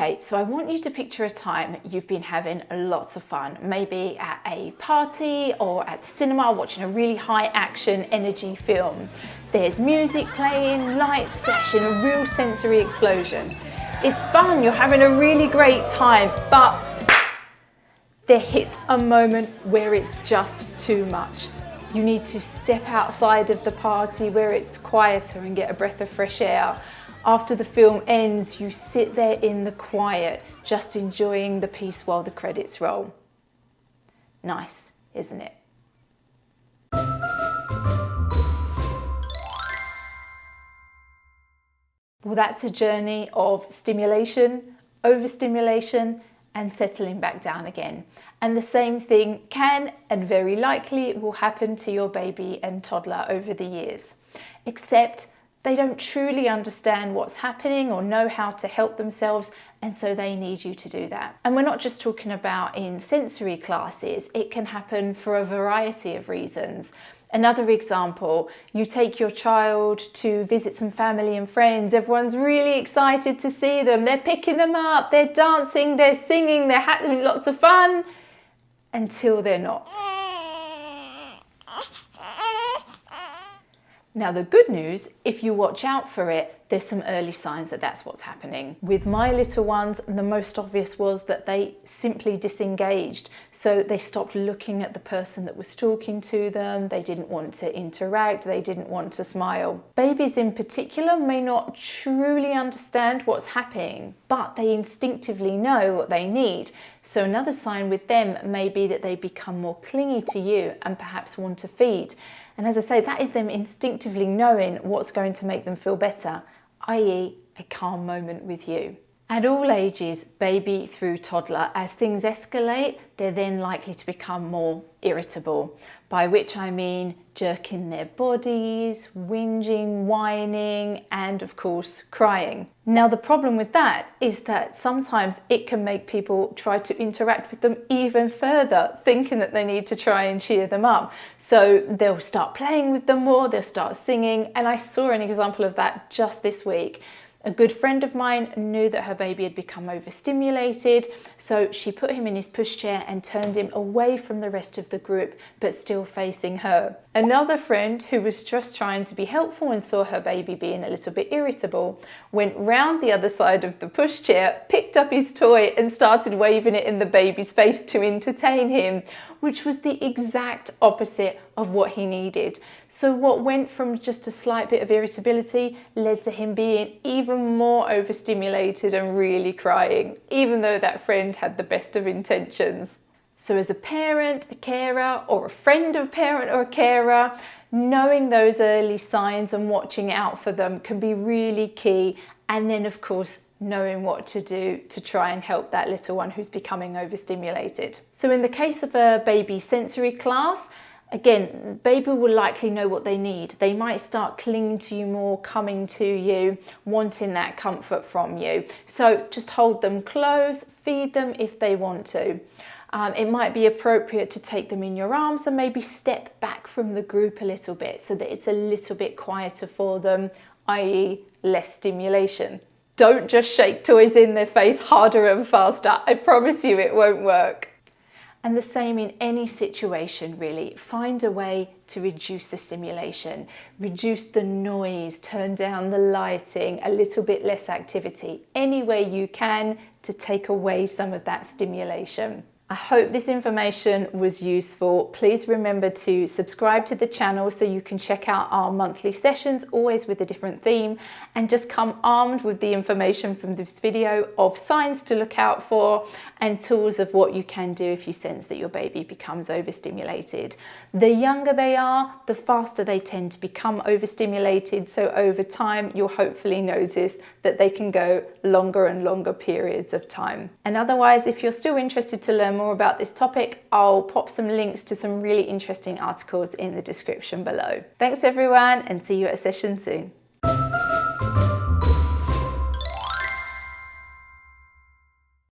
Okay, so I want you to picture a time you've been having lots of fun, maybe at a party or at the cinema watching a really high action energy film. There's music playing, lights flashing, a real sensory explosion. It's fun, you're having a really great time, but there hits a moment where it's just too much. You need to step outside of the party where it's quieter and get a breath of fresh air. After the film ends, you sit there in the quiet, just enjoying the piece while the credits roll. Nice, isn't it? Well, that's a journey of stimulation, overstimulation, and settling back down again. And the same thing can and very likely will happen to your baby and toddler over the years, except they don't truly understand what's happening or know how to help themselves, and so they need you to do that. And we're not just talking about in sensory classes, it can happen for a variety of reasons. Another example, you take your child to visit some family and friends, everyone's really excited to see them, they're picking them up, they're dancing, they're singing, they're having lots of fun, until they're not. Now the good news, if you watch out for it, there's some early signs that that's what's happening. With my little ones, the most obvious was that they simply disengaged. So they stopped looking at the person that was talking to them, they didn't want to interact, they didn't want to smile. Babies in particular may not truly understand what's happening, but they instinctively know what they need. So another sign with them may be that they become more clingy to you and perhaps want to feed. And as I say, that is them instinctively knowing what's going to make them feel better, i.e. a calm moment with you. At all ages, baby through toddler, as things escalate, they're then likely to become more irritable, by which I mean jerking their bodies, whinging, whining, and of course crying. Now the problem with that is that sometimes it can make people try to interact with them even further, thinking that they need to try and cheer them up. So they'll start playing with them more, they'll start singing, and I saw an example of that just this week. A good friend of mine knew that her baby had become overstimulated, so she put him in his pushchair and turned him away from the rest of the group, but still facing her. Another friend, who was just trying to be helpful and saw her baby being a little bit irritable, went round the other side of the pushchair, picked up his toy and started waving it in the baby's face to entertain him, which was the exact opposite of what he needed. So what went from just a slight bit of irritability led to him being even more overstimulated and really crying, even though that friend had the best of intentions. So as a parent, a carer, or a friend of a parent or a carer, knowing those early signs and watching out for them can be really key. And then of course, knowing what to do to try and help that little one who's becoming overstimulated. So in the case of a baby sensory class, again, baby will likely know what they need. They might start clinging to you more, coming to you, wanting that comfort from you. So just hold them close, feed them if they want to. It might be appropriate to take them in your arms and maybe step back from the group a little bit so that it's a little bit quieter for them, i.e. less stimulation. Don't just shake toys in their face harder and faster. I promise you it won't work. And the same in any situation really. Find a way to reduce the stimulation, reduce the noise, turn down the lighting, a little bit less activity. Any way you can to take away some of that stimulation. I hope this information was useful. Please remember to subscribe to the channel so you can check out our monthly sessions, always with a different theme, and just come armed with the information from this video of signs to look out for and tools of what you can do if you sense that your baby becomes overstimulated. The younger they are, the faster they tend to become overstimulated. So over time, you'll hopefully notice that they can go longer and longer periods of time. And otherwise, if you're still interested to learn more about this topic, I'll pop some links to some really interesting articles in the description below. Thanks everyone, and see you at a session soon.